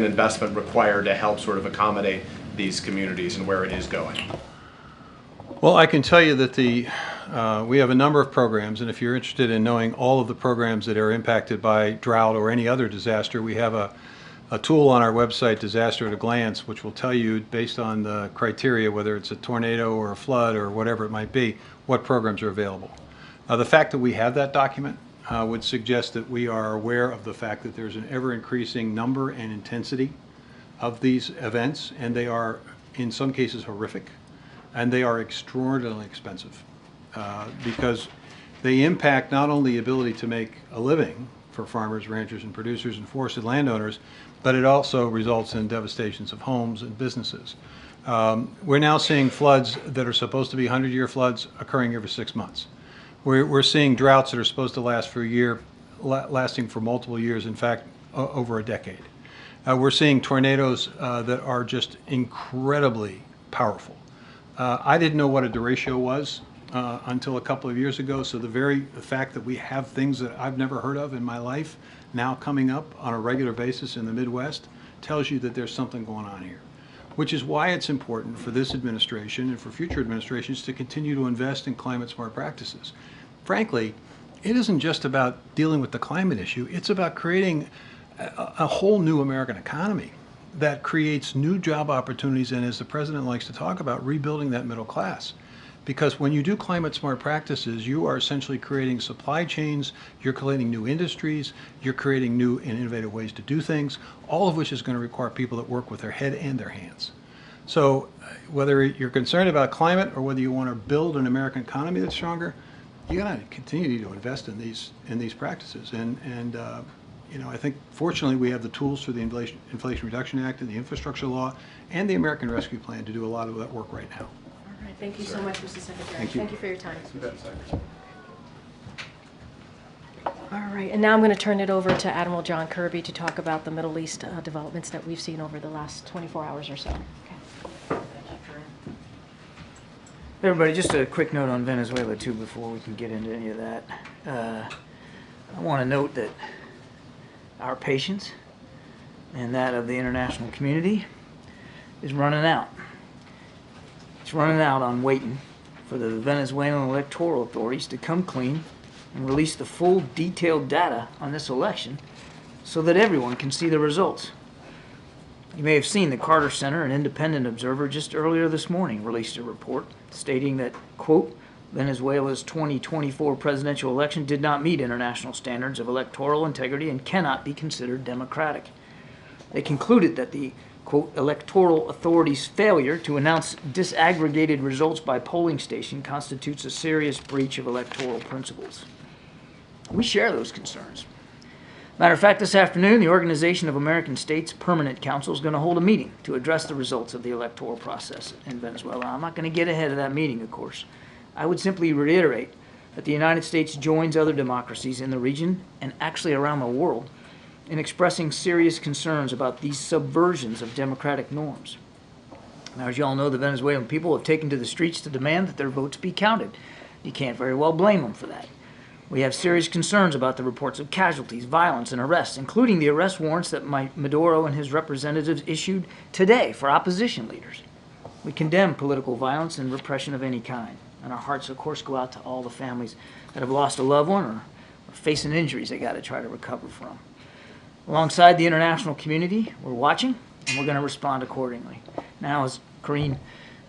investment required to help sort of accommodate these communities and where it is going? Well, I can tell you that we have a number of programs, and if you're interested in knowing all of the programs that are impacted by drought or any other disaster, we have a tool on our website, Disaster at a Glance, which will tell you, based on the criteria, whether it's a tornado or a flood or whatever it might be, what programs are available. The fact that we have that document would suggest that we are aware of the fact that there's an ever-increasing number and intensity of these events, and they are, in some cases, horrific, and they are extraordinarily expensive because they impact not only the ability to make a living for farmers, ranchers, and producers and forested landowners, but it also results in devastations of homes and businesses. We're now seeing floods that are supposed to be 100-year floods occurring every 6 months. We're seeing droughts that are supposed to last for a year, lasting for multiple years, in fact, over a decade. We're seeing tornadoes that are just incredibly powerful. I didn't know what a derecho was until a couple of years ago, so the fact that we have things that I've never heard of in my life now coming up on a regular basis in the Midwest tells you that there's something going on here, which is why it's important for this administration and for future administrations to continue to invest in climate-smart practices. Frankly, it isn't just about dealing with the climate issue, it's about creating a whole new American economy that creates new job opportunities and, as the president likes to talk about, rebuilding that middle class. Because when you do climate-smart practices, you are essentially creating supply chains, you're creating new industries, you're creating new and innovative ways to do things, all of which is going to require people that work with their head and their hands. So whether you're concerned about climate or whether you want to build an American economy that's stronger, you got to continue to invest in these practices. And you know, I think fortunately we have the tools through the Inflation Reduction Act and the infrastructure law and the American Rescue Plan to do a lot of that work right now. All right, thank you so much, Mr. Secretary. Thank you for your time. All right, and now I'm going to turn it over to Admiral John Kirby to talk about the Middle East developments that we've seen over the last 24 hours or so. Okay. Everybody, just a quick note on Venezuela, too, before we can get into any of that. I want to note that our patience and that of the international community is running out. It's running out on waiting for the Venezuelan electoral authorities to come clean and release the full detailed data on this election so that everyone can see the results. You may have seen the Carter Center, an independent observer, just earlier this morning released a report stating that, quote, Venezuela's 2024 presidential election did not meet international standards of electoral integrity and cannot be considered democratic. They concluded that the, quote, electoral authorities' failure to announce disaggregated results by polling station constitutes a serious breach of electoral principles. We share those concerns. Matter of fact, this afternoon, the Organization of American States Permanent Council is going to hold a meeting to address the results of the electoral process in Venezuela. I'm not going to get ahead of that meeting, of course. I would simply reiterate that the United States joins other democracies in the region and actually around the world in expressing serious concerns about these subversions of democratic norms. Now, as you all know, the Venezuelan people have taken to the streets to demand that their votes be counted. You can't very well blame them for that. We have serious concerns about the reports of casualties, violence, and arrests, including the arrest warrants that Maduro and his representatives issued today for opposition leaders. We condemn political violence and repression of any kind, and our hearts, of course, go out to all the families that have lost a loved one or facing injuries they got to try to recover from. Alongside the international community, we're watching, and we're going to respond accordingly. Now, as Karine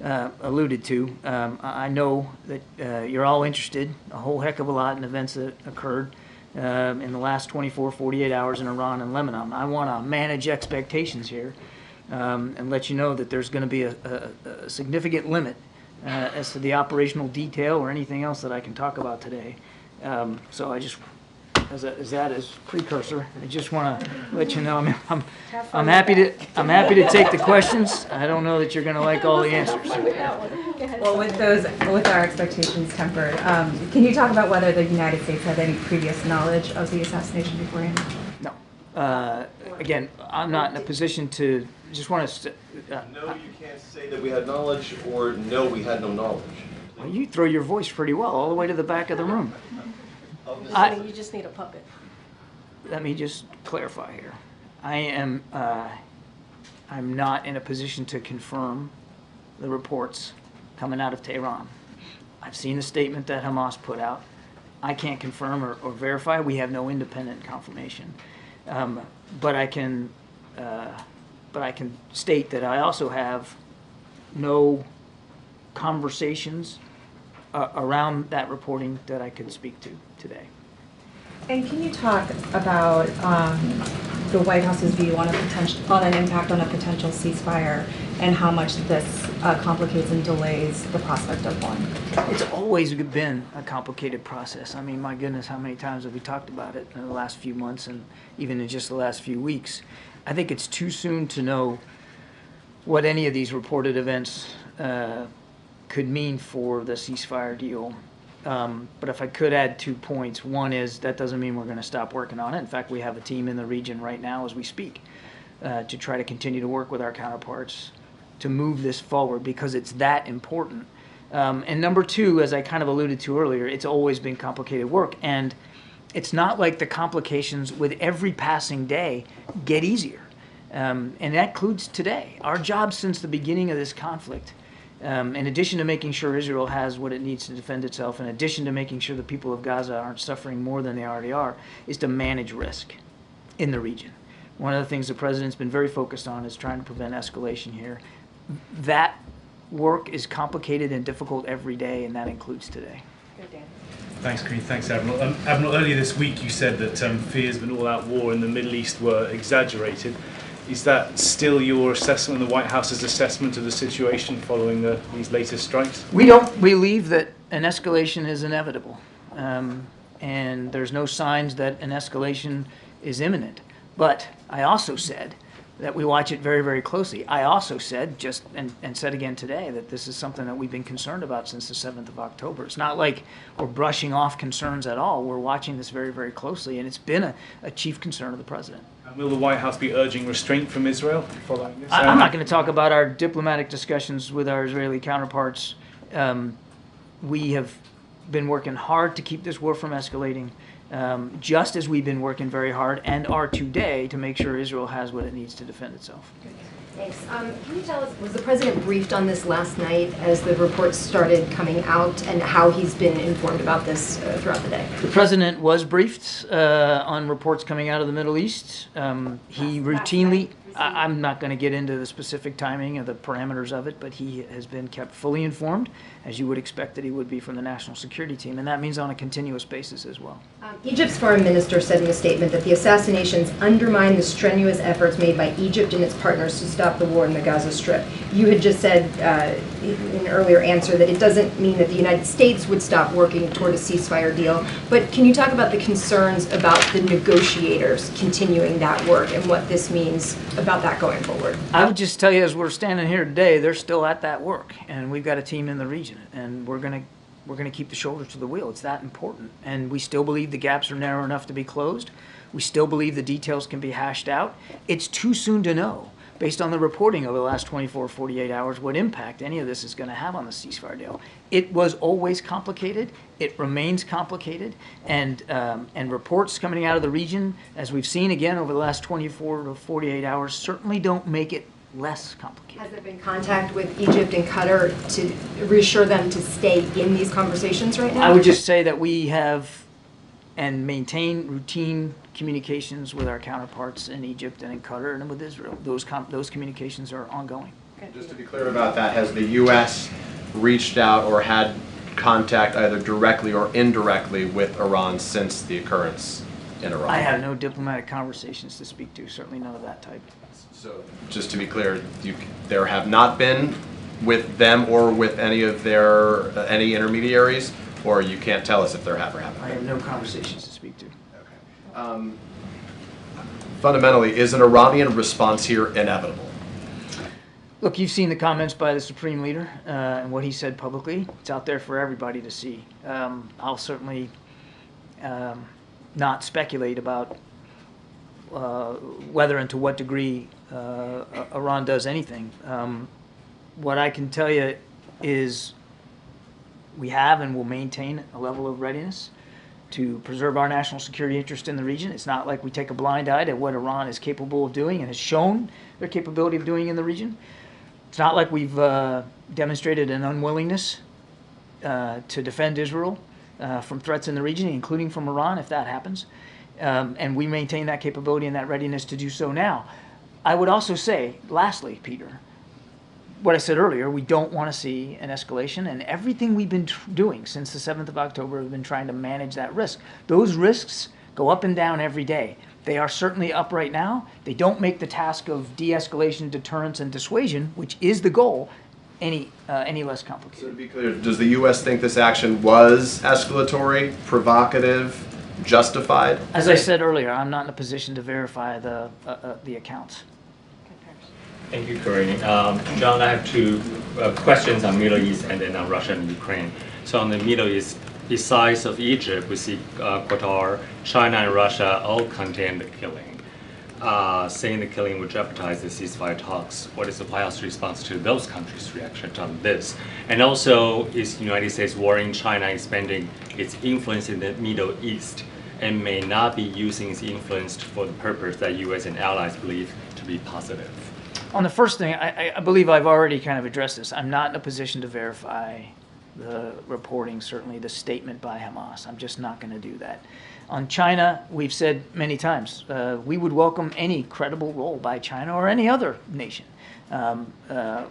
alluded to, I know that you're all interested a whole heck of a lot in events that occurred in the last 24, 48 hours in Iran and Lebanon. I want to manage expectations here and let you know that there's going to be a significant limit as to the operational detail or anything else that I can talk about today. So I just, as precursor, I just want to let you know I'm happy to take the questions. I don't know that you're going to like all the answers. Well, with our expectations tempered, can you talk about whether the United States had any previous knowledge of the assassination beforehand? No. Again, I'm not in a position to. Just want to. No, you can't say that we had knowledge, or no, we had no knowledge. Well, you throw your voice pretty well all the way to the back of the room. You just need a puppet. Let me just clarify here. I am I'm not in a position to confirm the reports coming out of Tehran. I've seen the statement that Hamas put out. I can't confirm or verify. We have no independent confirmation. But I can state that I also have no conversations around that reporting that I could speak to today. And can you talk about the White House's view on an impact on a potential ceasefire and how much this complicates and delays the prospect of one? It's always been a complicated process. I mean, my goodness, how many times have we talked about it in the last few months and even in just the last few weeks? I think it's too soon to know what any of these reported events could mean for the ceasefire deal. But if I could add 2 points, one is that doesn't mean we're going to stop working on it. In fact, we have a team in the region right now as we speak to try to continue to work with our counterparts to move this forward because it's that important. And number two, as I kind of alluded to earlier, it's always been complicated work. And it's not like the complications with every passing day get easier. And that includes today. Our job since the beginning of this conflict, in addition to making sure Israel has what it needs to defend itself, in addition to making sure the people of Gaza aren't suffering more than they already are, is to manage risk in the region. One of the things the president's been very focused on is trying to prevent escalation here. That work is complicated and difficult every day, and that includes today. Good, Dan. Thanks, Karine. Thanks, Admiral. Admiral, earlier this week you said that fears of an all-out war in the Middle East were exaggerated. Is that still your assessment, the White House's assessment of the situation following these latest strikes? We don't believe that an escalation is inevitable, and there's no signs that an escalation is imminent. But I also said that we watch it very, very closely. I also said, and said again today, that this is something that we've been concerned about since the 7th of October. It's not like we're brushing off concerns at all. We're watching this very, very closely, and it's been a chief concern of the president. And will the White House be urging restraint from Israel following this? I'm not going to talk about our diplomatic discussions with our Israeli counterparts. We have been working hard to keep this war from escalating, just as we've been working very hard and are today to make sure Israel has what it needs to defend itself. Thanks. Can you tell us, was the president briefed on this last night as the reports started coming out, and how he's been informed about this throughout the day? The president was briefed on reports coming out of the Middle East. He routinely, I'm not going to get into the specific timing of the parameters of it, but he has been kept fully informed, as you would expect that he would be from the national security team, and that means on a continuous basis as well. Egypt's foreign minister said in a statement that the assassinations undermine the strenuous efforts made by Egypt and its partners to stop the war in the Gaza Strip. You had just said in an earlier answer that it doesn't mean that the United States would stop working toward a ceasefire deal, but can you talk about the concerns about the negotiators continuing that work and what this means about that going forward? I would just tell you, as we're standing here today, they're still at that work, and we've got a team in the region, and we're going to keep the shoulder to the wheel. It's that important, and we still believe the gaps are narrow enough to be closed. We still believe the details can be hashed out. It's too soon to know, based on the reporting over the last 24, 48 hours, what impact any of this is going to have on the ceasefire deal. It was always complicated. It remains complicated, and reports coming out of the region, as we've seen again over the last 24 to 48 hours, certainly don't make it less complicated. Has there been contact with Egypt and Qatar to reassure them to stay in these conversations right now? I would just say that we have and maintain routine communications with our counterparts in Egypt and in Qatar and with Israel. Those communications are ongoing. Just to be clear about that, has the U.S. reached out or had contact either directly or indirectly with Iran since the occurrence in Iran? I have no diplomatic conversations to speak to, certainly none of that type. So just to be clear, there have not been with them or with any of their any intermediaries, or you can't tell us if there have or haven't been? I have no conversations to speak to. Okay. Fundamentally, is an Iranian response here inevitable? Look, you've seen the comments by the Supreme Leader and what he said publicly. It's out there for everybody to see. I'll certainly not speculate about whether and to what degree Iran does anything. What I can tell you is we have and will maintain a level of readiness. to preserve our national security interest in the region. It's not like we take a blind eye to what Iran is capable of doing and has shown their capability of doing in the region. It's not like we've demonstrated an unwillingness to defend Israel from threats in the region, including from Iran, if that happens. And we maintain that capability and that readiness to do so now. I would also say, lastly, Peter, what I said earlier, we don't want to see an escalation, and everything we've been doing since the 7th of October have been trying to manage that risk. Those risks go up and down every day. They are certainly up right now. They don't make the task of de-escalation, deterrence, and dissuasion, which is the goal, any less complicated. So to be clear, does the U.S. think this action was escalatory, provocative, justified? As I said earlier, I'm not in a position to verify the accounts. Thank you, Karine. John, I have two questions on Middle East and then on Russia and Ukraine. So on the Middle East, besides of Egypt, we see Qatar, China, and Russia all condemn the killing, saying the killing would jeopardize the ceasefire talks. What is the White House response to those countries' reaction on this? And also, is the United States worrying China expanding its influence in the Middle East and may not be using its influence for the purpose that U.S. and allies believe to be positive? On the first thing, I believe I've already kind of addressed this. I'm not in a position to verify the reporting, certainly the statement by Hamas. I'm just not going to do that. On China, we've said many times, we would welcome any credible role by China or any other nation,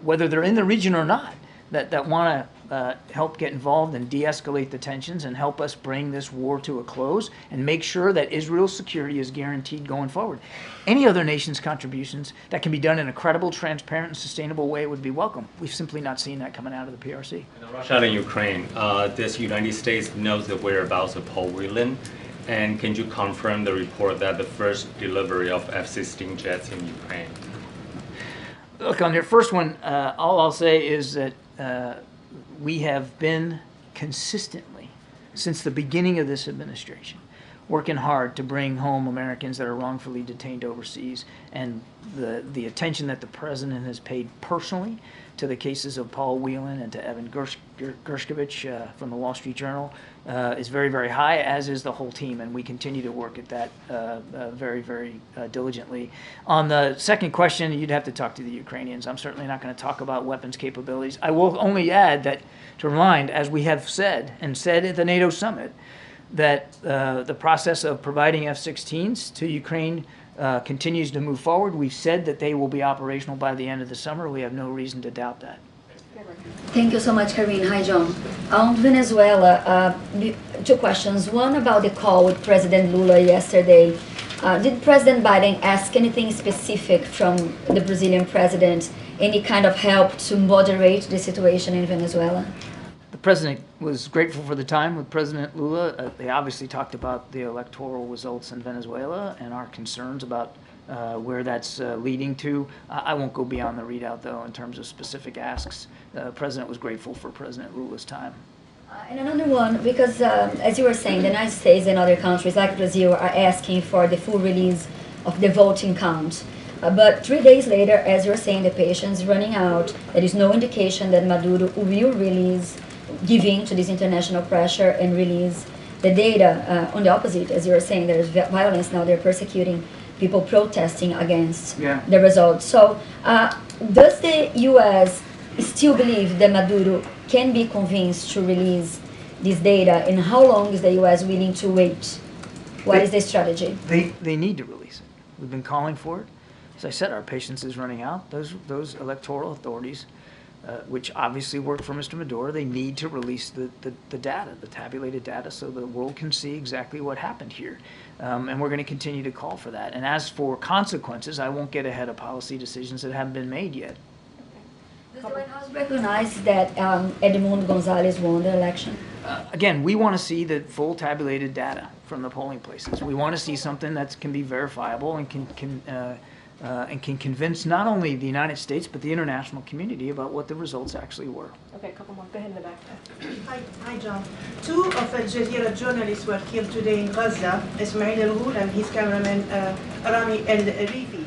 whether they're in the region or not, that want to help get involved and de-escalate the tensions and help us bring this war to a close and make sure that Israel's security is guaranteed going forward. Any other nation's contributions that can be done in a credible, transparent, and sustainable way would be welcome. We've simply not seen that coming out of the PRC. In Russia and Ukraine, does the United States know the whereabouts of Paul Whelan? And can you confirm the report that the first delivery of F-16 jets in Ukraine? Look, on your first one, all I'll say is that we have been consistently, since the beginning of this administration, working hard to bring home Americans that are wrongfully detained overseas, and the attention that the president has paid personally to the cases of Paul Whelan and to Evan Gershkovich from the Wall Street Journal is very, very high, as is the whole team, and we continue to work at that very, very diligently. On the second question, you'd have to talk to the Ukrainians. I'm certainly not going to talk about weapons capabilities. I will only add that, to remind, as we have said, and said at the NATO summit, that the process of providing F-16s to Ukraine continues to move forward. We've said that they will be operational by the end of the summer. We have no reason to doubt that. Thank you so much, Karine. Hi, John. On Venezuela, two questions. One about the call with President Lula yesterday. Did President Biden ask anything specific from the Brazilian president, any kind of help to moderate the situation in Venezuela? The president was grateful for the time with President Lula. They obviously talked about the electoral results in Venezuela and our concerns about where that's leading to. I won't go beyond the readout, though, in terms of specific asks. The president was grateful for President Lula's time. And another one, because as you were saying, the United States and other countries like Brazil are asking for the full release of the voting count. But 3 days later, as you were saying, the patience is running out. There is no indication that Maduro will release, give in to this international pressure and release the data. On the opposite, as you were saying, there's violence now. They're persecuting people protesting against the results. So does the U.S. still believe that Maduro can be convinced to release this data, and how long is the U.S. willing to wait? What is the strategy? They need to release it. We've been calling for it. As I said, our patience is running out. Those electoral authorities, which obviously work for Mr. Maduro, they need to release the data, the tabulated data, so the world can see exactly what happened here. And we're going to continue to call for that. And as for consequences, I won't get ahead of policy decisions that haven't been made yet. Does the White House recognize that Edmundo Gonzalez won the election? Again, we want to see the full tabulated data from the polling places. We want to see something that can be verifiable and can convince not only the United States but the international community about what the results actually were. Okay, a couple more. Go ahead in the back there. Hi, John. Two of Al Jazeera journalists were killed today in Gaza, Ismail Haniyeh and his cameraman Rami El-Rifi.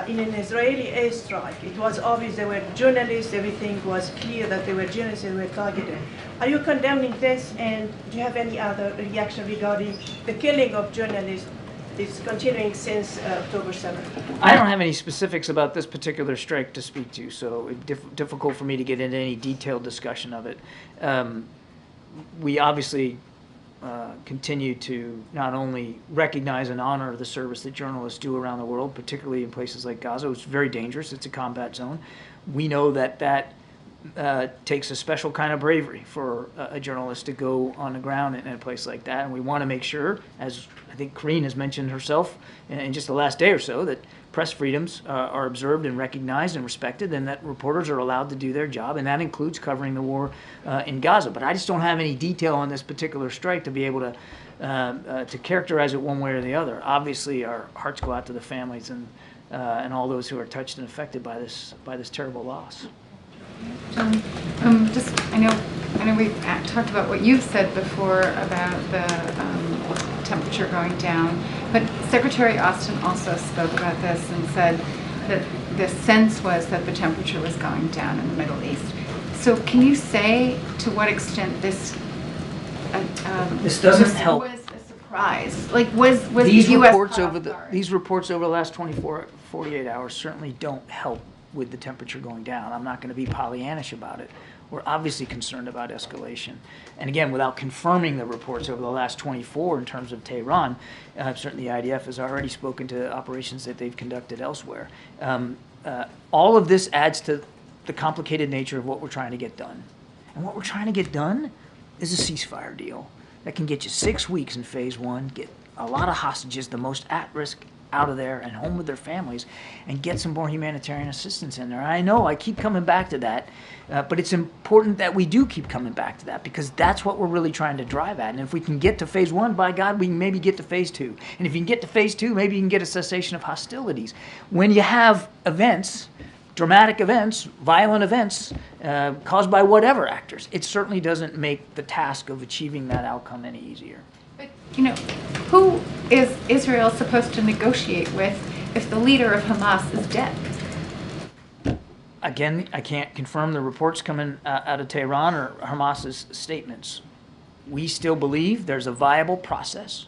in an Israeli airstrike. It was obvious they were journalists, everything was clear that they were journalists and were targeted. Are you condemning this, and do you have any other reaction regarding the killing of journalists is continuing since October 7th? I don't have any specifics about this particular strike to speak to, so it's difficult for me to get into any detailed discussion of it. We obviously continue to not only recognize and honor the service that journalists do around the world, particularly in places like Gaza, which is very dangerous. It's a combat zone. We know that takes a special kind of bravery for a journalist to go on the ground in a place like that, and we want to make sure, as I think Karine has mentioned herself in just the last day or so, that press freedoms are observed and recognized and respected, and that reporters are allowed to do their job, and that includes covering the war in Gaza. But I just don't have any detail on this particular strike to be able to characterize it one way or the other. Obviously, our hearts go out to the families and all those who are touched and affected by this terrible loss. John, I know we've talked about what you've said before about the temperature going down, but Secretary Austin also spoke about this and said that the sense was that the temperature was going down in the Middle East. So can you say to what extent this doesn't help. Was a surprise? Like was these the U.S. reports these reports over the last 48 hours certainly don't help with the temperature going down. I'm not going to be Pollyannish about it. We're obviously concerned about escalation. And again, without confirming the reports over the last 24 in terms of Tehran, certainly the IDF has already spoken to operations that they've conducted elsewhere. All of this adds to the complicated nature of what we're trying to get done. And what we're trying to get done is a ceasefire deal that can get you 6 weeks in phase one, get a lot of hostages, the most at risk, out of there and home with their families, and get some more humanitarian assistance in there. I know I keep coming back to that, but it's important that we do keep coming back to that, because that's what we're really trying to drive at. And if we can get to phase one, by God, we can maybe get to phase two. And if you can get to phase two, maybe you can get a cessation of hostilities. When you have events, dramatic events, violent events, caused by whatever actors, it certainly doesn't make the task of achieving that outcome any easier. But, who is Israel supposed to negotiate with if the leader of Hamas is dead? Again, I can't confirm the reports coming out of Tehran or Hamas's statements. We still believe there's a viable process.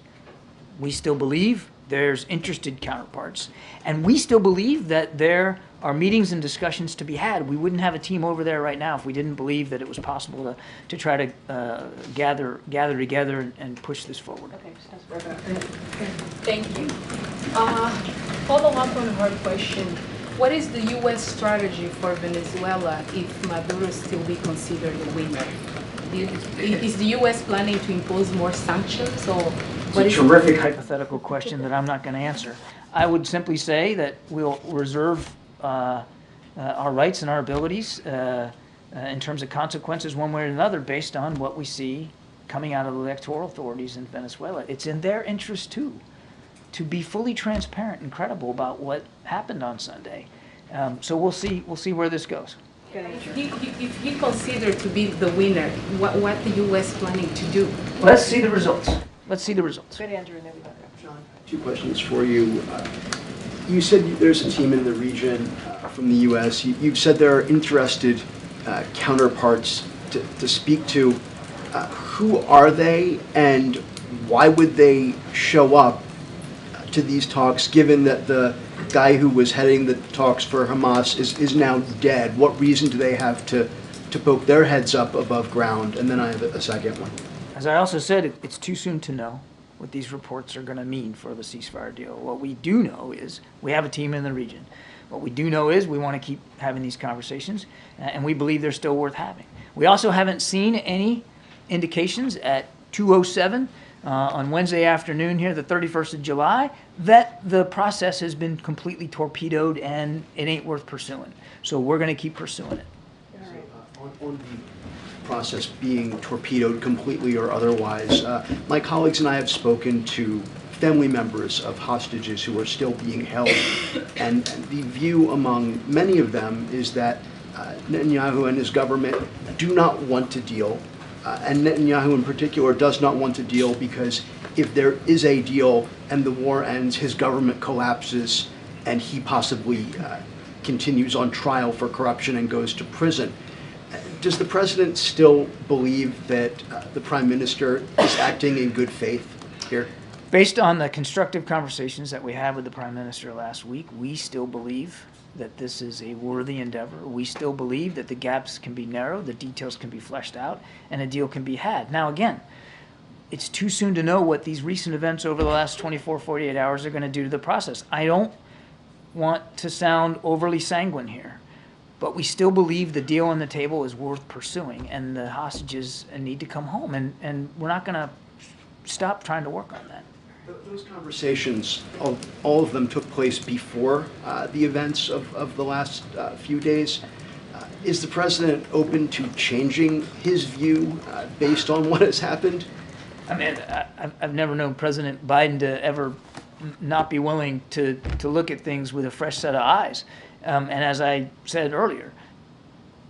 We still believe there's interested counterparts. And we still believe that there are meetings and discussions to be had. We wouldn't have a team over there right now if we didn't believe that it was possible to try to gather together and push this forward. Okay, Thank you. Follow up on her question. What is the U.S. strategy for Venezuela if Maduro still be considered a winner? Is the U.S. planning to impose more sanctions, or it's a terrific hypothetical question that I'm not going to answer. I would simply say that we'll reserve our rights and our abilities in terms of consequences one way or another based on what we see coming out of the electoral authorities in Venezuela. It's in their interest, too, to be fully transparent and credible about what happened on Sunday. So we'll see where this goes. If he considered to be the winner, what the U.S. planning to do? Let's see the results. Let's see the results. Good, Andrew, and then we go. John, 2 questions for you. You said there's a team in the region from the U.S. You've said there are interested counterparts to speak to. Who are they, and why would they show up to these talks, given that the guy who was heading the talks for Hamas is now dead? What reason do they have to poke their heads up above ground? And then I have a second one. As I also said, it's too soon to know what these reports are going to mean for the ceasefire deal. What we do know is we have a team in the region. What we do know is we want to keep having these conversations, and we believe they're still worth having. We also haven't seen any indications at 2:07 on Wednesday afternoon here, the 31st of July, that the process has been completely torpedoed and it ain't worth pursuing. So we're going to keep pursuing it. On the process being torpedoed completely or otherwise, my colleagues and I have spoken to family members of hostages who are still being held, and the view among many of them is that Netanyahu and his government do not want to deal. And Netanyahu in particular does not want to deal because if there is a deal and the war ends, his government collapses, and he possibly continues on trial for corruption and goes to prison. Does the president still believe that the prime minister is acting in good faith here? Based on the constructive conversations that we had with the prime minister last week, we still believe that this is a worthy endeavor. We still believe that the gaps can be narrowed, the details can be fleshed out, and a deal can be had. Now, again, it's too soon to know what these recent events over the last 24, 48 hours are going to do to the process. I don't want to sound overly sanguine here, but we still believe the deal on the table is worth pursuing, and the hostages need to come home, and we're not going to stop trying to work on that. Those conversations, all of them took place before the events of the last few days. Is the president open to changing his view based on what has happened? I mean, I've never known President Biden to ever not be willing to look at things with a fresh set of eyes. And as I said earlier,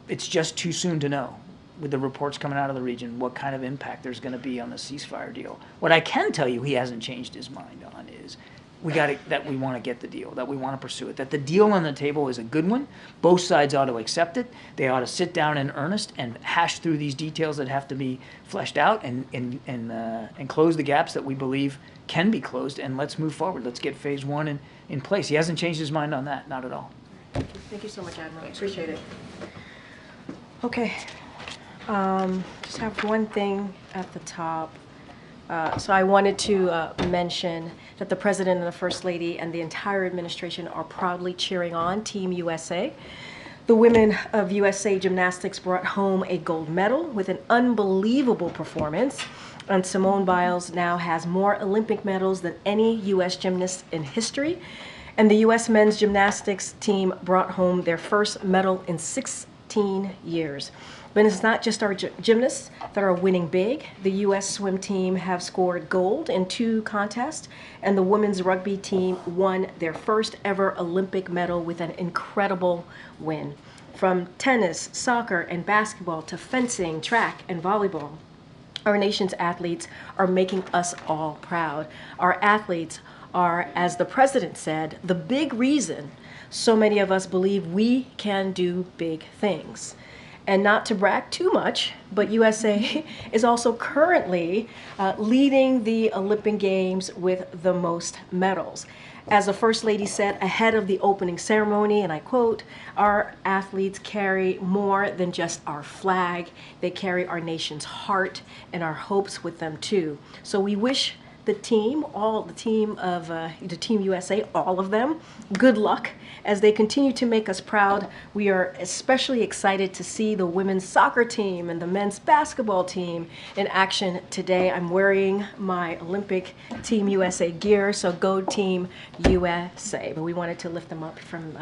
it's just too soon to know, with the reports coming out of the region, what kind of impact there's going to be on the ceasefire deal. What I can tell you he hasn't changed his mind on is that we want to get the deal, that we want to pursue it, that the deal on the table is a good one. Both sides ought to accept it. They ought to sit down in earnest and hash through these details that have to be fleshed out and close the gaps that we believe can be closed, and let's move forward. Let's get phase one in place. He hasn't changed his mind on that, not at all. Thank you so much, Admiral. I appreciate it. Okay. Just have one thing at the top. So I wanted to mention that the President and the First Lady and the entire administration are proudly cheering on Team USA. The women of USA Gymnastics brought home a gold medal with an unbelievable performance. And Simone Biles now has more Olympic medals than any U.S. gymnast in history. And the U.S. men's gymnastics team brought home their first medal in 16 years. But it's not just our gymnasts that are winning big. The U.S. swim team have scored gold in 2 contests, and the women's rugby team won their first ever Olympic medal with an incredible win. From tennis, soccer, and basketball to fencing, track, and volleyball, our nation's athletes are making us all proud. Our athletes are, as the president said, the big reason so many of us believe we can do big things. And not to brag too much, but USA is also currently leading the Olympic Games with the most medals. As the First Lady said ahead of the opening ceremony, and I quote, "Our athletes carry more than just our flag. They carry our nation's heart and our hopes with them too." So we wish the team, the Team USA, all of them, good luck as they continue to make us proud. We are especially excited to see the women's soccer team and the men's basketball team in action today. I'm wearing my Olympic Team USA gear, so go Team USA. But we wanted to lift them up from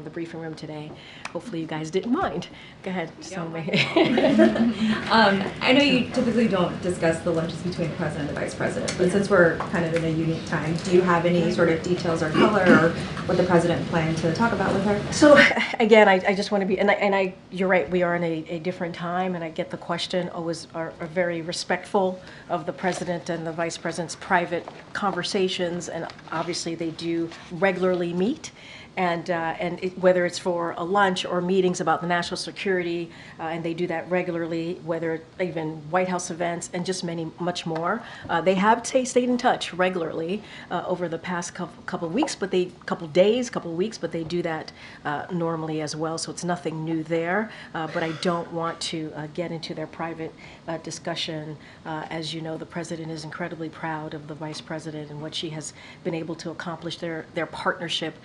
the briefing room today. Hopefully you guys didn't mind. Go ahead, I know you typically don't discuss the lunches between the president and the vice president, but since we're kind of in a unique time, do you have any sort of details or color or what the president planned to talk about with her? So again, I just want to be, and you're right, we are in a different time, and I get the question, always are very respectful of the president and the vice president's private conversations, and obviously they do regularly meet. And whether it's for a lunch or meetings about the national security, and they do that regularly, whether even White House events and just much more. They have stayed in touch regularly over the past couple of weeks, couple of weeks, but they do that normally as well. So it's nothing new there. But I don't want to get into their private discussion. As you know, the president is incredibly proud of the vice president and what she has been able to accomplish, their partnership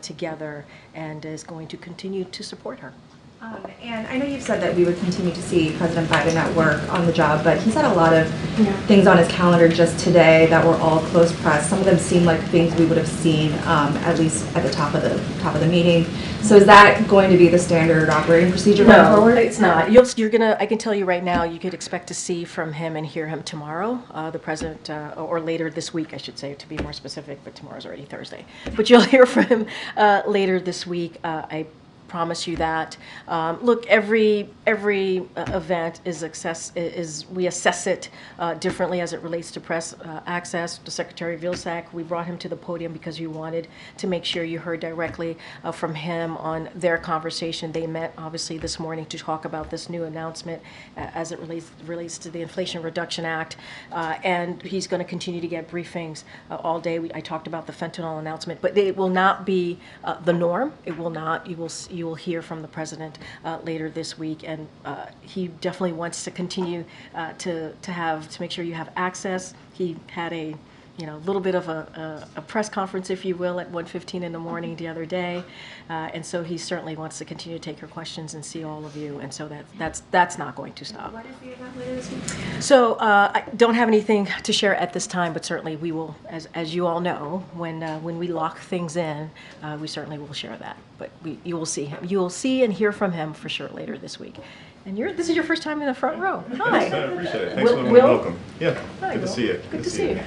together, and is going to continue to support her. And I know you've said that we would continue to see President Biden at work on the job, but he's had a lot of things on his calendar just today that were all close press. Some of them seem like things we would have seen at least at the top of the meeting. So is that going to be the standard operating procedure going forward? No, it's not. You're gonna. I can tell you right now, you could expect to see from him and hear him tomorrow, the president, or later this week, I should say, to be more specific. But tomorrow's already Thursday. But you'll hear from him later this week. promise you that. Look, every event we assess it differently as it relates to press access. The Secretary Vilsack, we brought him to the podium because you wanted to make sure you heard directly from him on their conversation. They met obviously this morning to talk about this new announcement as it relates to the Inflation Reduction Act, and he's going to continue to get briefings all day. I talked about the fentanyl announcement, but it will not be the norm. It will not. You will hear from the president later this week, and he definitely wants to continue to make sure you have access. He had a little bit of a press conference, if you will, at 1:15 in the morning the other day, and so he certainly wants to continue to take your questions and see all of you, and so that's not going to stop. What is the event later this week? So I don't have anything to share at this time, but certainly we will, as you all know, when we lock things in, we certainly will share that. But you will see and hear from him for sure later this week. And this is your first time in the front row. Hi. I appreciate it. Thanks for the Will? welcome. Yeah. Hi, Good to Will. see you. Good to see you.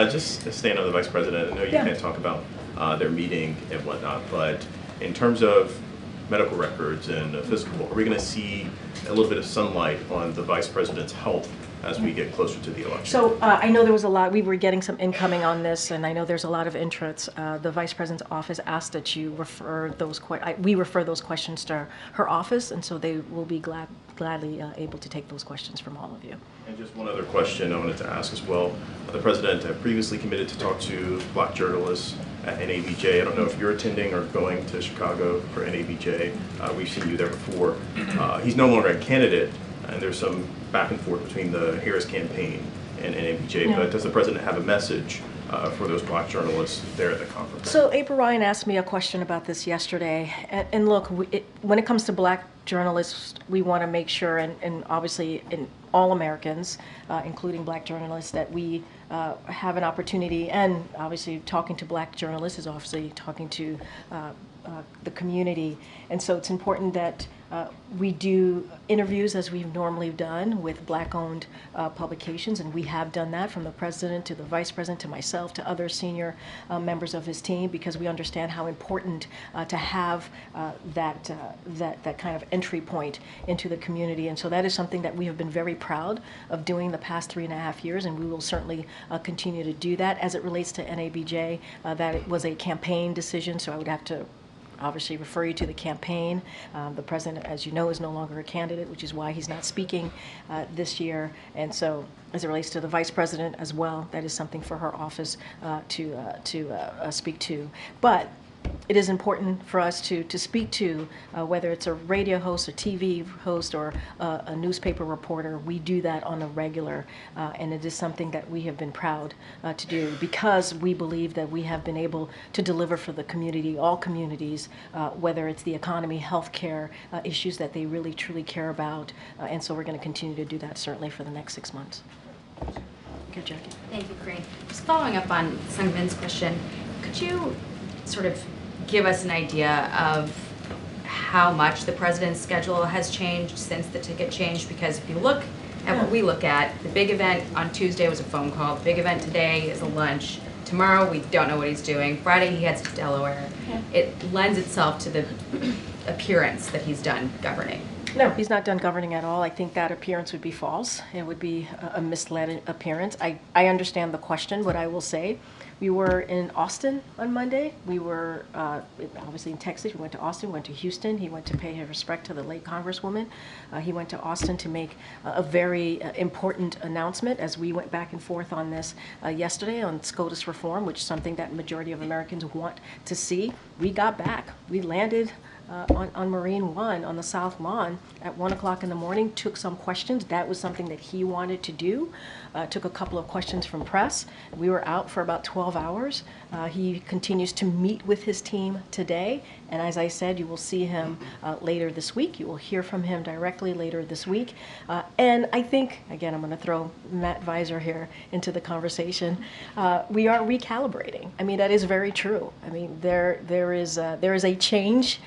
Just staying on the Vice President, I know you Yeah. can't talk about their meeting and whatnot, but in terms of medical records and physical, are we going to see a little bit of sunlight on the Vice President's health as we get closer to the election? So I know there was a lot, we were getting some incoming on this, and I know there's a lot of interest. The Vice President's office asked that you refer we refer those questions to her office, and so they will be gladly able to take those questions from all of you. And just one other question I wanted to ask as well. The President previously committed to talk to Black journalists at NABJ. I don't know if you're attending or going to Chicago for NABJ. We've seen you there before. He's no longer a candidate, and there's some back and forth between the Harris campaign and NABJ, Yeah. but does the President have a message for those Black journalists there at the conference? So April Ryan asked me a question about this yesterday, and look, when it comes to Black journalists, we want to make sure, and obviously in all Americans, including Black journalists, that we have an opportunity, and obviously talking to Black journalists is obviously talking to the community, and so it's important that we do interviews as we've normally done with Black-owned publications, and we have done that from the President to the Vice President to myself to other senior members of his team, because we understand how important to have that kind of entry point into the community. And so that is something that we have been very proud of doing the past 3.5 years, and we will certainly continue to do that. As it relates to NABJ, that it was a campaign decision, so I would have to obviously refer you to the campaign. The president, as you know, is no longer a candidate, which is why he's not speaking this year. And so as it relates to the vice president as well, that is something for her office to speak to. But it is important for us to speak to, whether it's a radio host, a TV host, or a newspaper reporter. We do that on a regular, and it is something that we have been proud to do, because we believe that we have been able to deliver for the community, all communities, whether it's the economy, healthcare, issues that they really truly care about, and so we're going to continue to do that certainly for the next 6 months. Good, Jackie. Thank you, Karine. Just following up on Sungmin's question, could you sort of give us an idea of how much the president's schedule has changed since the ticket changed? Because if you look at what we look at, the big event on Tuesday was a phone call. The big event today is a lunch. Tomorrow, we don't know what he's doing. Friday, he heads to Delaware. Yeah. It lends itself to the appearance that he's done governing. No, he's not done governing at all. I think that appearance would be false. It would be a misled appearance. I understand the question, but I will say we were in Austin on Monday. We were obviously in Texas. We went to Austin, went to Houston. He went to pay his respect to the late Congresswoman. He went to Austin to make a very important announcement, as we went back and forth on this yesterday on SCOTUS reform, which is something that majority of Americans want to see. We got back. We landed on Marine One on the South Lawn at 1 o'clock in the morning, took some questions. That was something that he wanted to do. Took a couple of questions from press. We were out for about 12 hours. He continues to meet with his team today, and as I said, you will see him later this week. You will hear from him directly later this week. And I think, again, I'm going to throw Matt Visor here into the conversation. We are recalibrating. I mean, that is very true. I mean, there is a change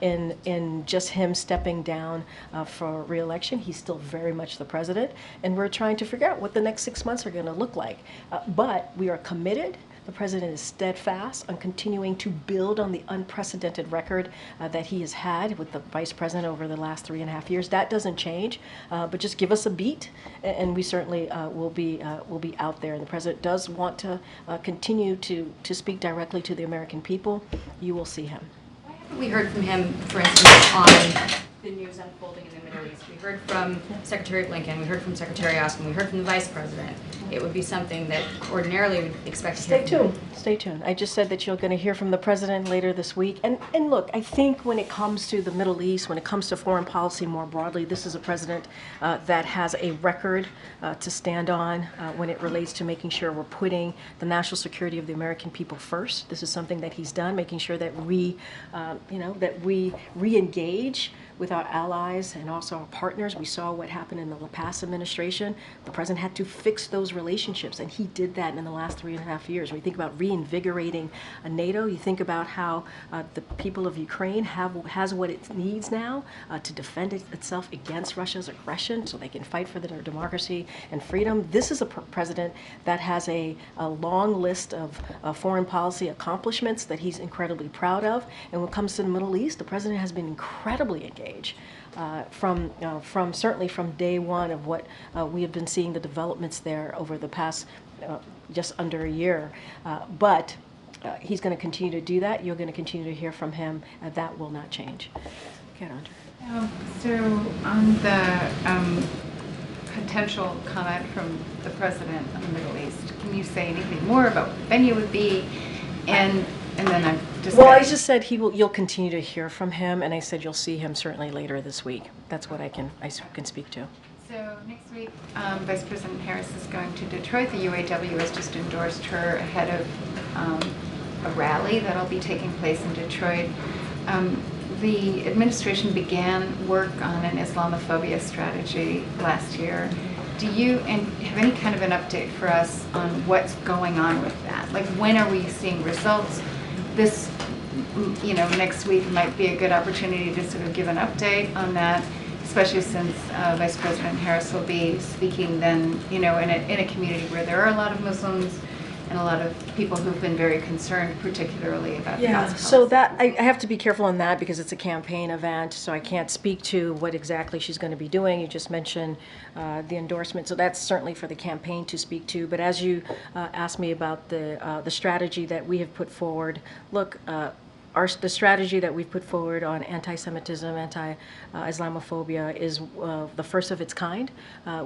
in just him stepping down for re-election. He's still very much the president, and we're trying to figure out what the next 6 months are going to look like. But we are committed The president is steadfast on continuing to build on the unprecedented record that he has had with the vice president over the last 3.5 years. That doesn't change, but just give us a beat, and we certainly will be out there. And the president does want to continue to speak directly to the American people. You will see him. We heard from him, for instance, on the news unfolding in the Middle East. We heard from Secretary Blinken, we heard from Secretary Austin, we heard from the Vice President. It would be something that ordinarily we would expect to hear. Stay tuned. Stay tuned. I just said that you're going to hear from the president later this week. And look, I think when it comes to the Middle East, when it comes to foreign policy more broadly, this is a president that has a record to stand on when it relates to making sure we're putting the national security of the American people first. This is something that he's done, making sure that we re-engage with our allies and also our partners. We saw what happened in the past administration. The president had to fix those relationships, and he did that in the last 3.5 years. When you think about reinvigorating NATO, you think about how the people of Ukraine has what it needs now to defend itself against Russia's aggression so they can fight for their democracy and freedom. This is a president that has a long list of foreign policy accomplishments that he's incredibly proud of. And when it comes to the Middle East, the president has been incredibly engaged. Certainly from day one of what we have been seeing the developments there over the past just under a year. But he's going to continue to do that. You're going to continue to hear from him. That will not change. Okay, Andrea. So on the potential comment from the president on the Middle East, can you say anything more about what the venue would be? And then I just I just said you'll continue to hear from him, and I said you'll see him certainly later this week. That's what I can speak to. So next week, Vice President Harris is going to Detroit. The UAW has just endorsed her ahead of a rally that'll be taking place in Detroit. The administration began work on an Islamophobia strategy last year. Do you have any kind of an update for us on what's going on with that? Like, when are we seeing results? This, next week might be a good opportunity to sort of give an update on that, especially since Vice President Harris will be speaking then, in a community where there are a lot of Muslims and a lot of people who've been very concerned, particularly about Gaza. So that I have to be careful on that because it's a campaign event, so I can't speak to what exactly she's going to be doing. You just mentioned the endorsement, so that's certainly for the campaign to speak to. But as you asked me about the strategy that we have put forward, look. The strategy that we've put forward on anti-Semitism, anti-Islamophobia is the first of its kind.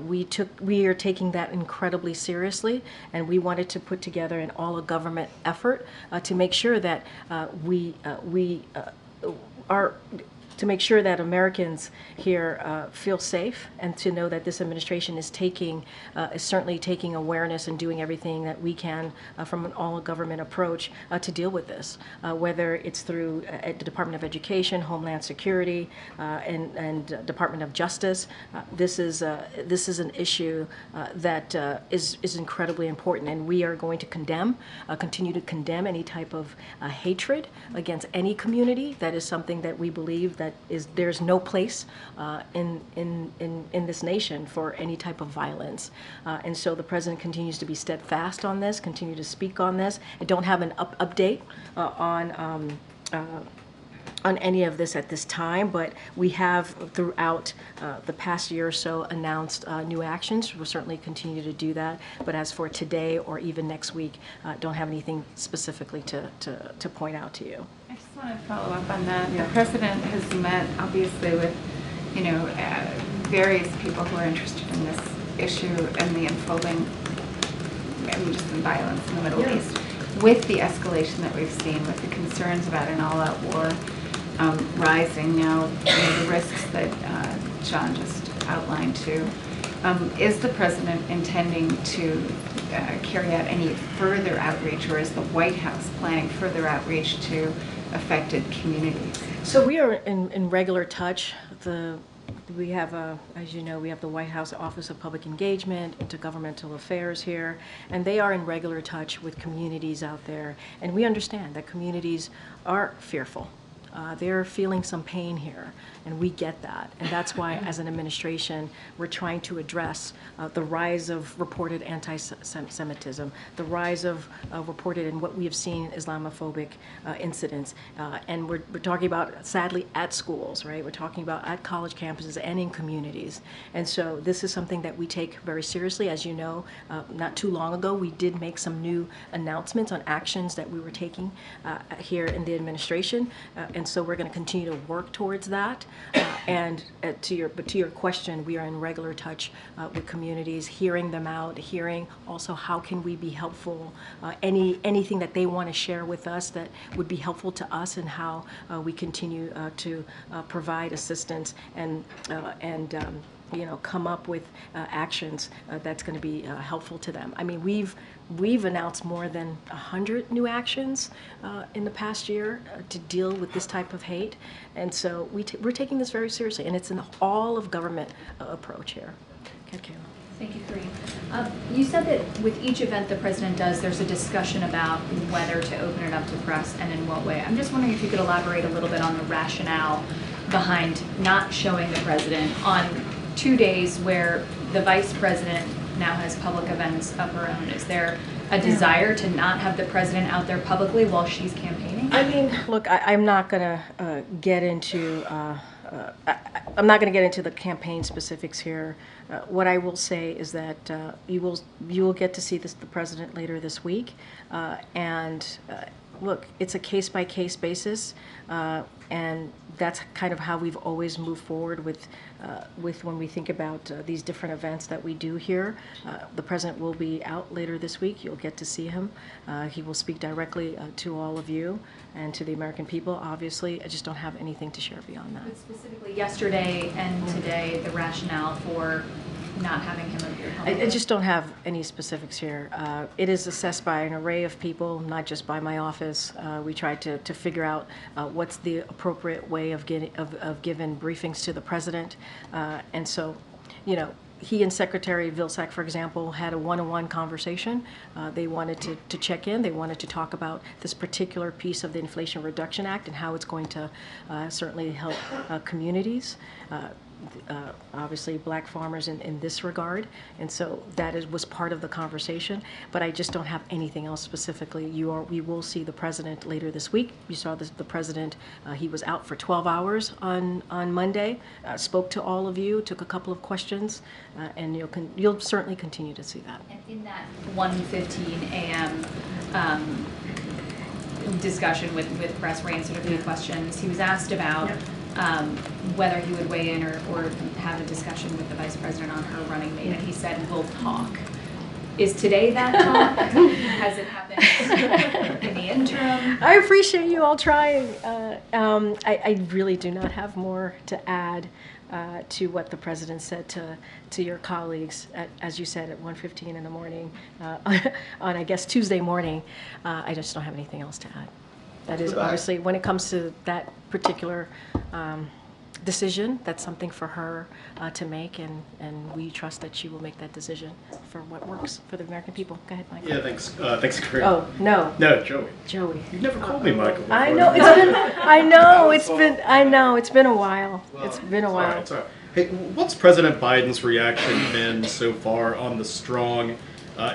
We are taking that incredibly seriously, and we wanted to put together an all-of-government effort to make sure that to make sure that Americans here feel safe, and to know that this administration is certainly taking awareness and doing everything that we can from an all-government approach to deal with this, whether it's through the Department of Education, Homeland Security, and Department of Justice. This is an issue that is incredibly important, and we are going to continue to condemn any type of hatred against any community. That is something that we believe that there's no place in this nation for any type of violence, and so the president continues to be steadfast on this, continue to speak on this. I don't have an update on any of this at this time, but we have throughout the past year or so announced new actions. We'll certainly continue to do that, but as for today or even next week, don't have anything specifically to point out to you. I just want to follow up on that. The president has met, obviously, with various people who are interested in this issue and the unfolding violence in the Middle East. With the escalation that we've seen, with the concerns about an all-out war rising now, the risks that John just outlined too, is the president intending to carry out any further outreach, or is the White House planning further outreach to affected communities? So we are in regular touch. We have, as you know, we have the White House Office of Public Engagement, Intergovernmental Affairs here, and they are in regular touch with communities out there. And we understand that communities are fearful. They're feeling some pain here, and we get that. And that's why, as an administration, we're trying to address the rise of reported anti-Semitism, the rise of reported and what we have seen Islamophobic incidents. And we're talking about, sadly, at schools, right? We're talking about at college campuses and in communities. And so this is something that we take very seriously. As you know, not too long ago, we did make some new announcements on actions that we were taking here in the administration. And so we're going to continue to work towards that. And to your question, we are in regular touch with communities, hearing them out, hearing also how can we be helpful, anything that they want to share with us that would be helpful to us, and how we continue to provide assistance and come up with actions that's going to be helpful to them. I mean, we've announced more than 100 new actions in the past year to deal with this type of hate, and so we're taking this very seriously, and it's an all of government approach here. Okay, Kayla. Thank you, Karine. You said that with each event the president does, there's a discussion about whether to open it up to press and in what way. I'm just wondering if you could elaborate a little bit on the rationale behind not showing the president on 2 days where the vice president now has public events of her own. Is there a desire to not have the president out there publicly while she's campaigning? I mean, look, I'm not going to get into I'm not going to get into the campaign specifics here. What I will say is that you will get to see the president later this week, and look, it's a case-by-case basis, and that's kind of how we've always moved forward with when we think about these different events that we do here. The president will be out later this week. You'll get to see him. He will speak directly to all of you and to the American people. Obviously, I just don't have anything to share beyond that. But specifically yesterday and today, the rationale for not having him appear publicly? I just don't have any specifics here. It is assessed by an array of people, not just by my office. We tried to figure out what's the appropriate way of giving briefings to the president. And so, he and Secretary Vilsack, for example, had a one-on-one conversation. They wanted to check in. They wanted to talk about this particular piece of the Inflation Reduction Act and how it's going to certainly help communities. Obviously black farmers in this regard, and so that was part of the conversation, but I just don't have anything else specifically. We will see the president later this week. You saw the president, he was out for 12 hours on Monday, spoke to all of you, took a couple of questions, and you'll certainly continue to see that. And in that 1:15 a.m. Discussion with press where he answered a few questions, he was asked about whether he would weigh in or have a discussion with the vice president on her running mate, and he said, "We'll talk." Is today that talk? Has it happened in the interim? I appreciate you all trying. I really do not have more to add to what the president said to your colleagues, as you said, at 1:15 in the morning on, I guess, Tuesday morning. I just don't have anything else to add. That is obviously, when it comes to that particular decision, that's something for her to make, and we trust that she will make that decision for what works for the American people. Go ahead, Mike. Yeah, thanks. Thanks, Karine. Oh, no. No, Joey. Joey. You've never called me Michael before. I know, it's been a while. It's been a while. It's all right. Hey, what's President Biden's reaction been so far on the strong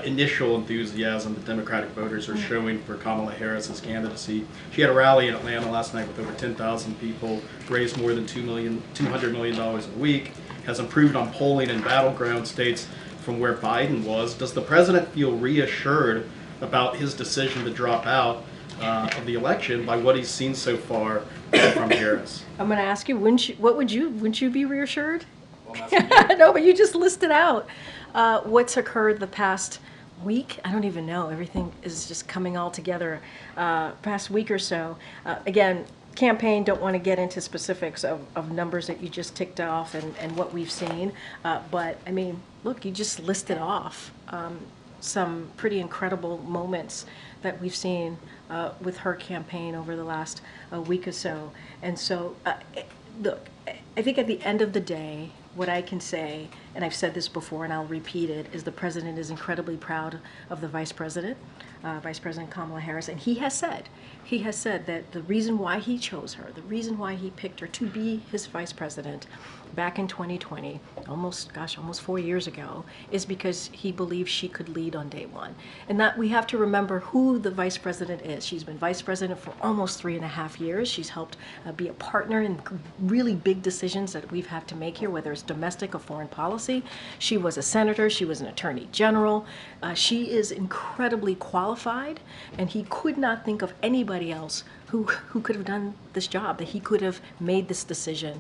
initial enthusiasm the Democratic voters are showing for Kamala Harris's candidacy? She had a rally in Atlanta last night with over 10,000 people, raised more than $200 million a week, has improved on polling in battleground states from where Biden was. Does the president feel reassured about his decision to drop out of the election by what he's seen so far from Harris? I'm going to ask you, wouldn't you be reassured? No, but you just listed out what's occurred the past week. I don't even know. Everything is just coming all together past week or so. Again, campaign, don't want to get into specifics of numbers that you just ticked off and what we've seen. But, I mean, look, you just listed off some pretty incredible moments that we've seen with her campaign over the last week or so. And so, look, I think at the end of the day, what I can say and I've said this before and I'll repeat it, is the president is incredibly proud of the Vice President Kamala Harris, and he has said that the reason why he chose her, the reason why he picked her to be his vice president back in 2020, almost 4 years ago, is because he believes she could lead on day one. And that we have to remember who the vice president is. She's been vice president for almost 3.5 years. She's helped be a partner in really big decisions that we've had to make here, whether it's domestic or foreign policy. She was a senator. She was an attorney general. She is incredibly qualified, and he could not think of anybody else who could have done this job, that he could have made this decision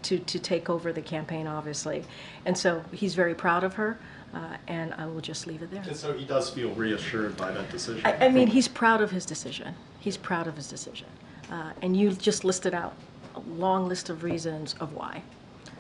to take over the campaign, obviously. And so he's very proud of her, and I will just leave it there. And so he does feel reassured by that decision? I mean, he's proud of his decision. He's proud of his decision. And you just listed out a long list of reasons of why.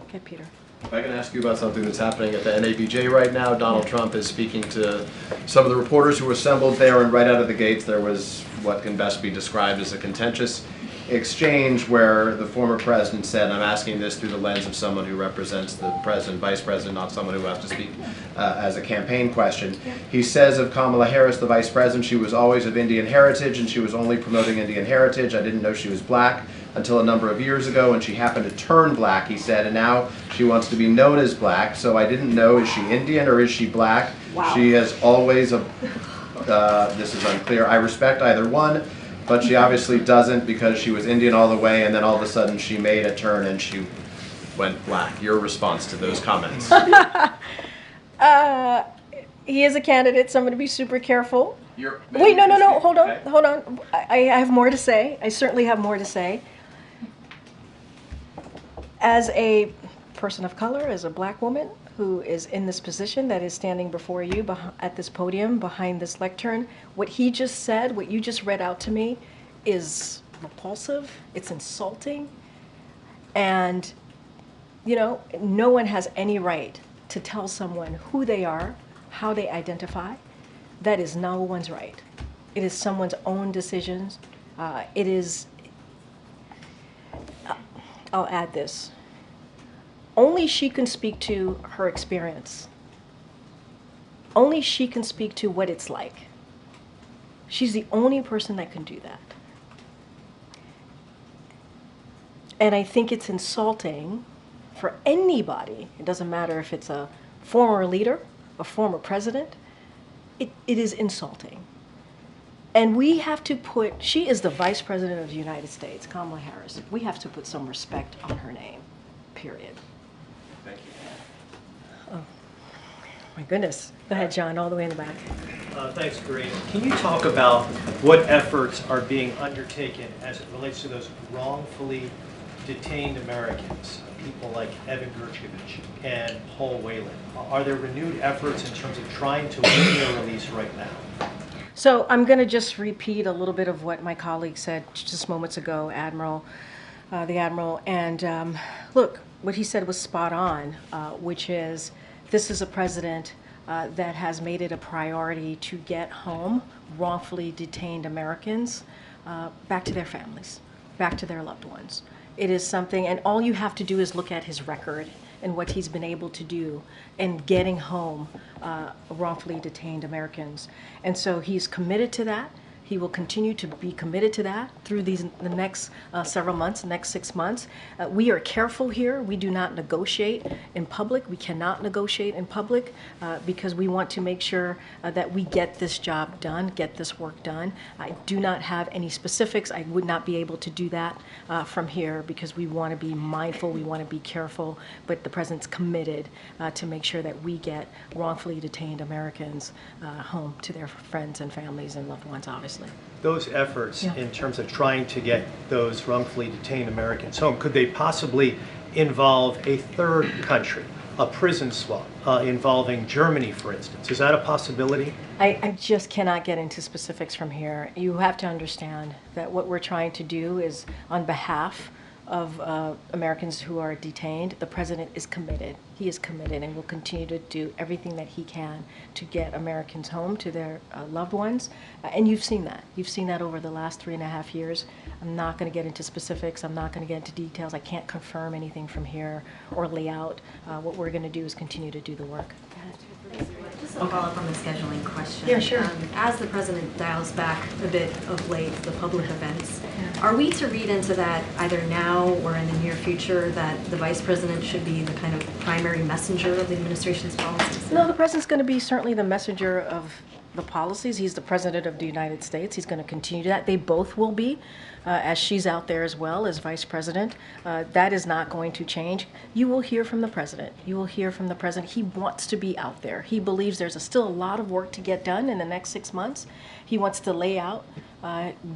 Okay, Peter. If I can ask you about something that's happening at the NABJ right now, Donald Trump is speaking to some of the reporters who were assembled there, and right out of the gates there was what can best be described as a contentious exchange where the former president said, and I'm asking this through the lens of someone who represents the president, vice president, not someone who has to speak as a campaign question. He says of Kamala Harris, the vice president, she was always of Indian heritage and she was only promoting Indian heritage. I didn't know she was black until a number of years ago when she happened to turn black, he said, and now she wants to be known as black. So I didn't know, is she Indian or is she black? Wow. She has always, this is unclear, I respect either one, but she obviously doesn't because she was Indian all the way and then all of a sudden she made a turn and she went black. Your response to those comments? He is a candidate, so I'm going to be super careful. Wait, no, hold on. I have more to say. I certainly have more to say. As a person of color, as a black woman who is in this position that is standing before you at this podium behind this lectern, what he just said, what you just read out to me, is repulsive, it's insulting, and no one has any right to tell someone who they are, how they identify. That is no one's right. It is someone's own decisions. I'll add this. Only she can speak to her experience. Only she can speak to what it's like. She's the only person that can do that. And I think it's insulting for anybody. It doesn't matter if it's a former leader, a former president. It is insulting. And we have to she is the Vice President of the United States, Kamala Harris. We have to put some respect on her name, period. Thank you. Oh, my goodness. Go ahead, John, all the way in the back. Thanks, Karine. Can you talk about what efforts are being undertaken as it relates to those wrongfully detained Americans, people like Evan Gershkovich and Paul Whelan? Are there renewed efforts in terms of trying to win their release right now? So I'm going to just repeat a little bit of what my colleague said just moments ago, the Admiral. And look, what he said was spot on, which is this is a president that has made it a priority to get home wrongfully detained Americans back to their families, back to their loved ones. It is something, and all you have to do is look at his record and what he's been able to do in getting home wrongfully detained Americans. And so he's committed to that. He will continue to be committed to that through the next several months, next 6 months. We are careful here. We do not negotiate in public. We cannot negotiate in public because we want to make sure that we get this job done, get this work done. I do not have any specifics. I would not be able to do that from here because we want to be mindful, we want to be careful, but the President's committed to make sure that we get wrongfully detained Americans home to their friends and families and loved ones, obviously. Those efforts in terms of trying to get those wrongfully detained Americans home, could they possibly involve a third country, a prison swap involving Germany, for instance? Is that a possibility? I just cannot get into specifics from here. You have to understand that what we're trying to do is on behalf Americans who are detained. The president is committed. He is committed and will continue to do everything that he can to get Americans home to their loved ones. And you've seen that. You've seen that over the last 3.5 years. I'm not going to get into specifics. I'm not going to get into details. I can't confirm anything from here or lay out. What we're going to do is continue to do the work. Just a follow-up on the scheduling question. Yeah, sure. As the president dials back a bit of late the public events, are we to read into that either now or in the near future that the vice president should be the kind of primary messenger of the administration's policies? No, the president's going to be certainly the messenger of the policies. He's the president of the United States. He's going to continue that. They both will be, as she's out there as well as vice president. That is not going to change. You will hear from the president. You will hear from the president. He wants to be out there. He believes there's still a lot of work to get done in the next 6 months. He wants to lay out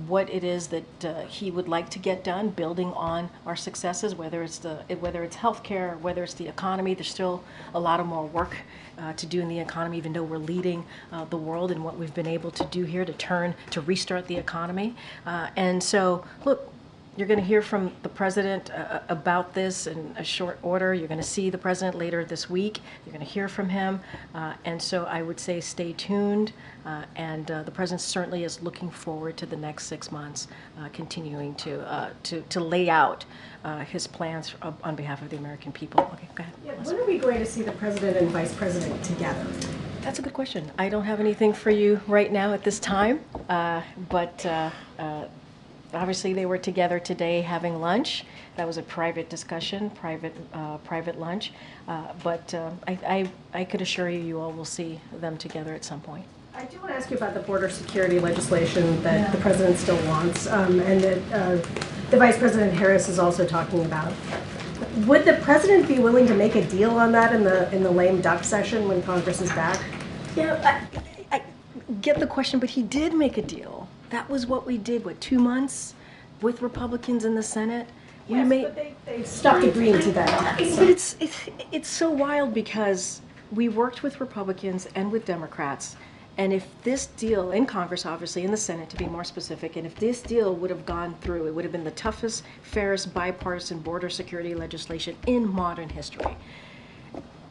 what it is that he would like to get done, building on our successes, whether it's healthcare, whether it's the economy. There's still a lot of more work to do in the economy, even though we're leading the world in what we've been able to do here to restart the economy. And so, look, you're going to hear from the president about this in a short order. You're going to see the president later this week. You're going to hear from him. And so I would say stay tuned. And the president certainly is looking forward to the next 6 months, continuing to lay out his plans on behalf of the American people. Okay, go ahead. Yeah, when are we going to see the president and vice president together? That's a good question. I don't have anything for you right now at this time, but obviously they were together today having lunch. That was a private discussion, private lunch. But I could assure you, you all will see them together at some point. I do want to ask you about the border security legislation that the president still wants, and that the Vice President Harris is also talking about. Would the president be willing to make a deal on that in the lame duck session when Congress is back? Yeah, I get the question, but he did make a deal. That was what we did, 2 months with Republicans in the Senate? Yes, but they stopped agreeing to that. But it's so wild because we worked with Republicans and with Democrats, and if this deal, in Congress obviously, in the Senate to be more specific, and if this deal would have gone through, it would have been the toughest, fairest bipartisan border security legislation in modern history.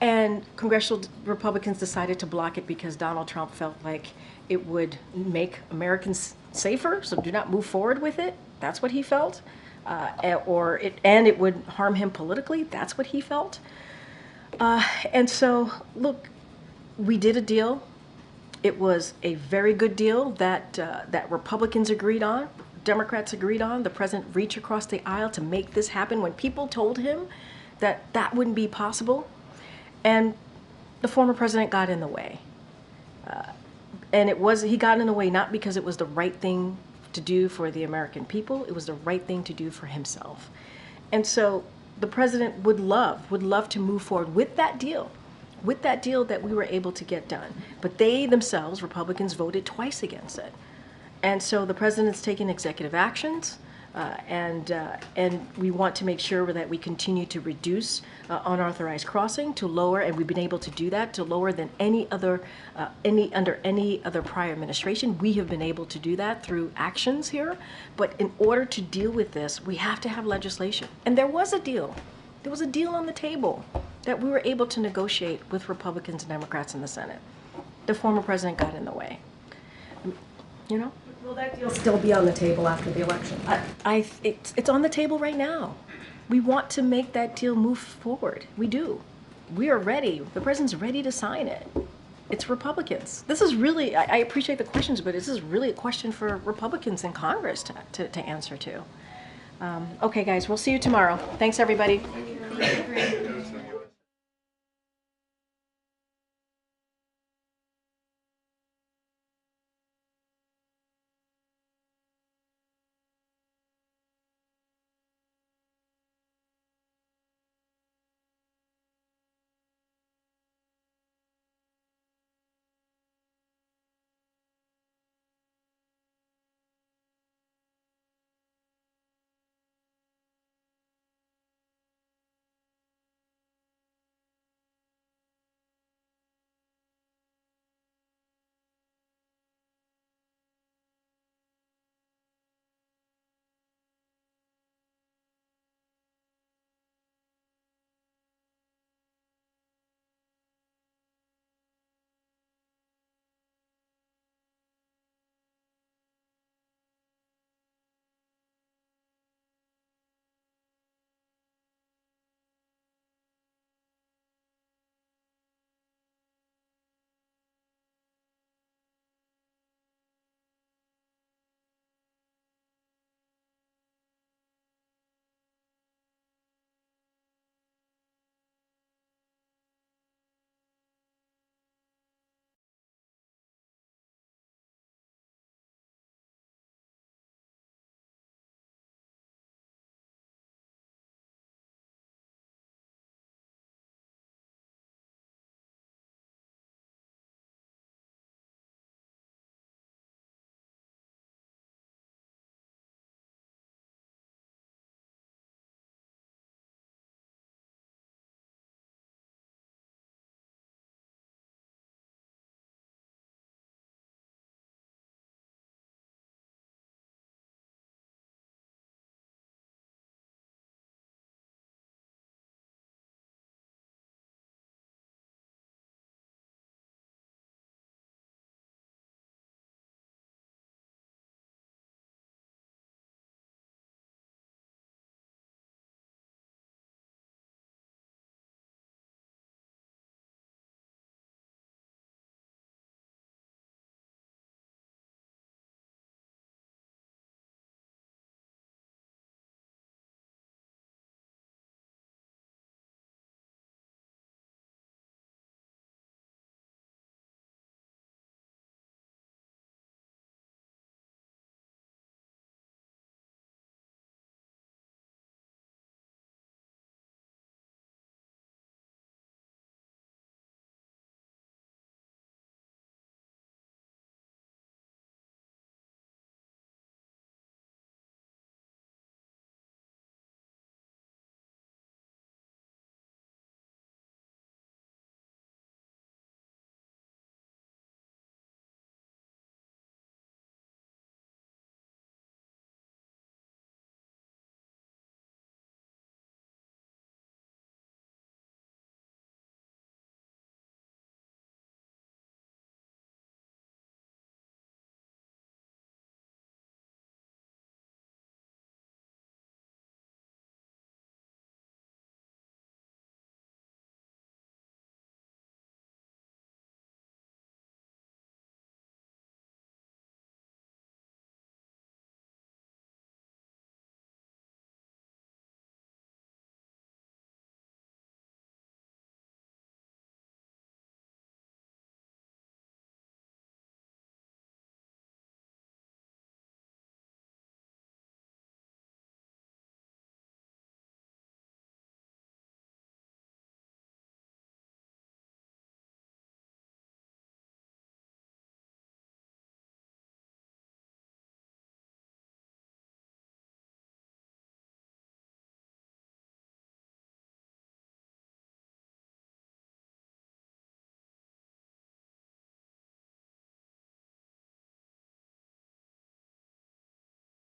And congressional Republicans decided to block it because Donald Trump felt like it would make Americans safer, so do not move forward with it. That's what he felt. And it would harm him politically. That's what he felt. And so, look, we did a deal. It was a very good deal that Republicans agreed on, Democrats agreed on. The president reached across the aisle to make this happen when people told him that that wouldn't be possible. And the former president got in the way. And he got in the way not because it was the right thing to do for the American people, it was the right thing to do for himself. And so the president would love to move forward with that deal that we were able to get done. But they themselves, Republicans, voted twice against it. And so the president's taken executive actions, and we want to make sure that we continue to reduce unauthorized crossing, to lower, and we've been able to do that, to lower than under any other prior administration. We have been able to do that through actions here. But in order to deal with this, we have to have legislation. And there was a deal. There was a deal on the table that we were able to negotiate with Republicans and Democrats in the Senate. The former president got in the way. You know? Will that deal still be on the table after the election? It's on the table right now. We want to make that deal move forward. We do. We are ready. The president's ready to sign it. It's Republicans. This is really, I appreciate the questions, but this is really a question for Republicans in Congress to answer to. Okay, guys, we'll see you tomorrow. Thanks, everybody. Thank you.